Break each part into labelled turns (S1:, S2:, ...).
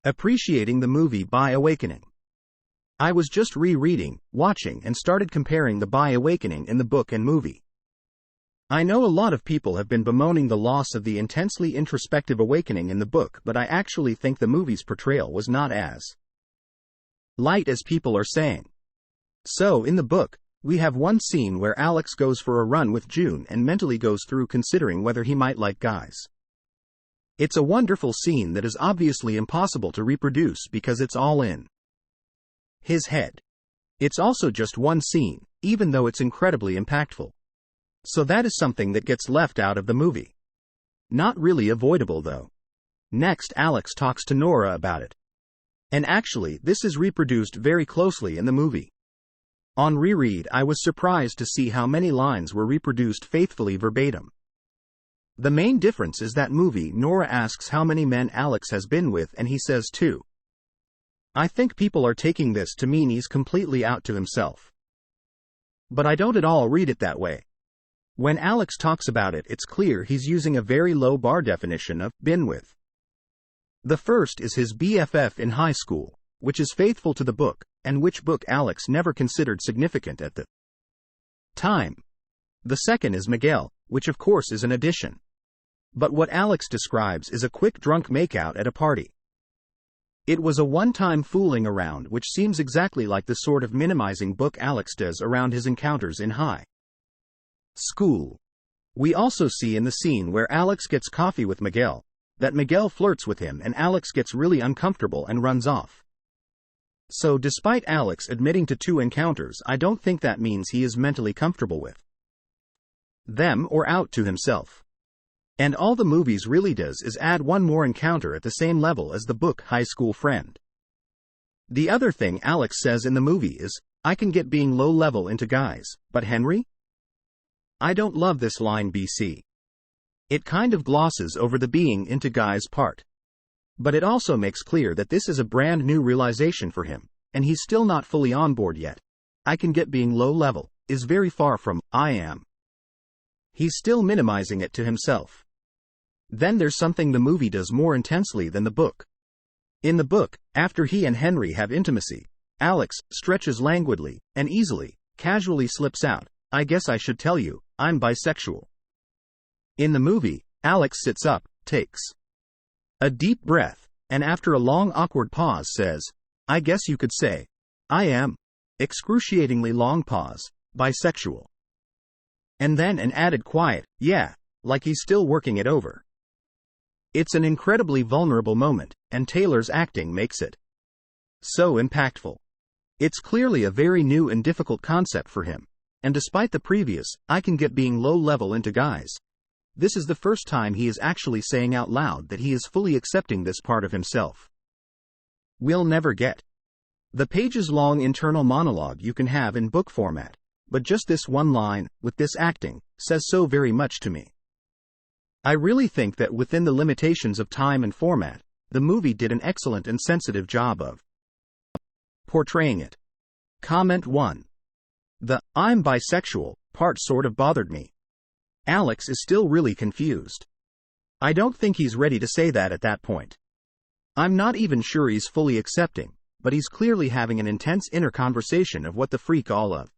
S1: Appreciating the movie by Awakening. I was just rereading, watching, and started comparing the By Awakening in the book and movie. I know a lot of people have been bemoaning the loss of the intensely introspective awakening in the book, but I actually think the movie's portrayal was not as light as people are saying. So, in the book, we have one scene where Alex goes for a run with June and mentally goes through considering whether he might like guys. It's a wonderful scene that is obviously impossible to reproduce because it's all in his head. It's also just one scene, even though it's incredibly impactful. So that is something that gets left out of the movie. Not really avoidable though. Next, Alex talks to Nora about it. And actually, this is reproduced very closely in the movie. On reread, I was surprised to see how many lines were reproduced faithfully verbatim. The main difference is that movie Nora asks how many men Alex has been with and he says 2. I think people are taking this to mean he's completely out to himself. But I don't at all read it that way. When Alex talks about it, it's clear he's using a very low bar definition of been with. The first is his BFF in high school, which is faithful to the book, and which book Alex never considered significant at the time. The second is Miguel, which of course is an addition. But what Alex describes is a quick drunk makeout at a party. It was a one-time fooling around, which seems exactly like the sort of minimizing book Alex does around his encounters in high school. We also see in the scene where Alex gets coffee with Miguel, that Miguel flirts with him and Alex gets really uncomfortable and runs off. So despite Alex admitting to 2 encounters, I don't think that means he is mentally comfortable with them or out to himself. And all the movies really does is add one more encounter at the same level as the book High School Friend. The other thing Alex says in the movie is, I can get being low level into guys, but Henry? I don't love this line BC. It kind of glosses over the being into guys part. But it also makes clear that this is a brand new realization for him, and he's still not fully on board yet. I can get being low level is very far from I am. He's still minimizing it to himself. Then there's something the movie does more intensely than the book. In the book, after he and Henry have intimacy, Alex stretches languidly and easily, casually slips out, I guess I should tell you, I'm bisexual. In the movie, Alex sits up, takes a deep breath, and after a long awkward pause says, I guess you could say, I am, excruciatingly long pause, bisexual. And then an added quiet, yeah, like he's still working it over. It's an incredibly vulnerable moment, and Taylor's acting makes it so impactful. It's clearly a very new and difficult concept for him, and despite the previous, I can get being low level into guys, this is the first time he is actually saying out loud that he is fully accepting this part of himself. We'll never get the pages-long internal monologue you can have in book format, but just this one line, with this acting, says so very much to me. I really think that within the limitations of time and format, the movie did an excellent and sensitive job of portraying it. Comment 1. The I'm bisexual part sort of bothered me. Alex is still really confused. I don't think he's ready to say that at that point. I'm not even sure he's fully accepting, but he's clearly having an intense inner conversation of what the freak all of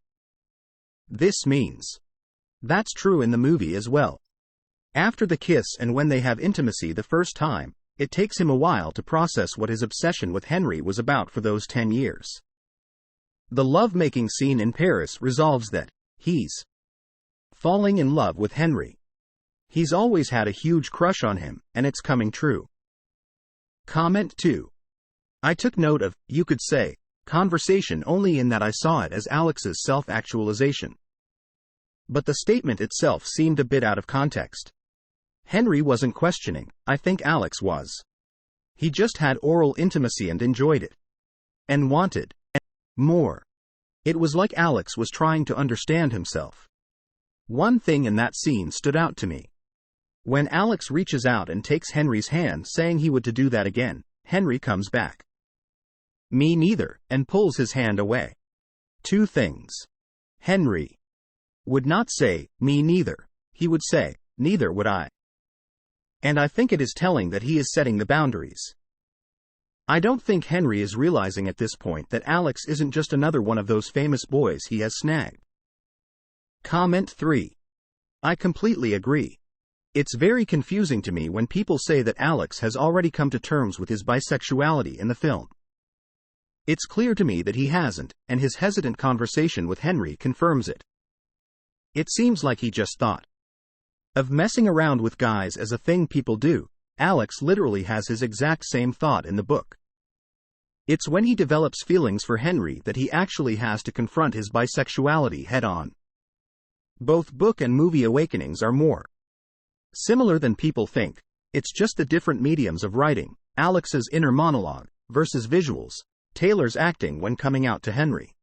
S1: this means. That's true in the movie as well. After the kiss and when they have intimacy the first time, it takes him a while to process what his obsession with Henry was about for those 10 years. The love-making scene in Paris resolves that he's falling in love with Henry. He's always had a huge crush on him, and it's coming true. Comment 2. I took note of, you could say, conversation only in that I saw it as Alex's self-actualization. But the statement itself seemed a bit out of context. Henry wasn't questioning, I think Alex was. He just had oral intimacy and enjoyed it. And wanted more. It was like Alex was trying to understand himself. One thing in that scene stood out to me. When Alex reaches out and takes Henry's hand saying he would to do that again, Henry comes back. Me neither, and pulls his hand away. 2 things. Henry would not say, me neither. He would say, neither would I. And I think it is telling that he is setting the boundaries. I don't think Henry is realizing at this point that Alex isn't just another one of those famous boys he has snagged. Comment 3. I completely agree. It's very confusing to me when people say that Alex has already come to terms with his bisexuality in the film. It's clear to me that he hasn't, and his hesitant conversation with Henry confirms it. It seems like he just thought of messing around with guys as a thing people do. Alex literally has his exact same thought in the book. It's when he develops feelings for Henry that he actually has to confront his bisexuality head-on. Both book and movie awakenings are more similar than people think. It's just the different mediums of writing, Alex's inner monologue versus visuals, Taylor's acting when coming out to Henry.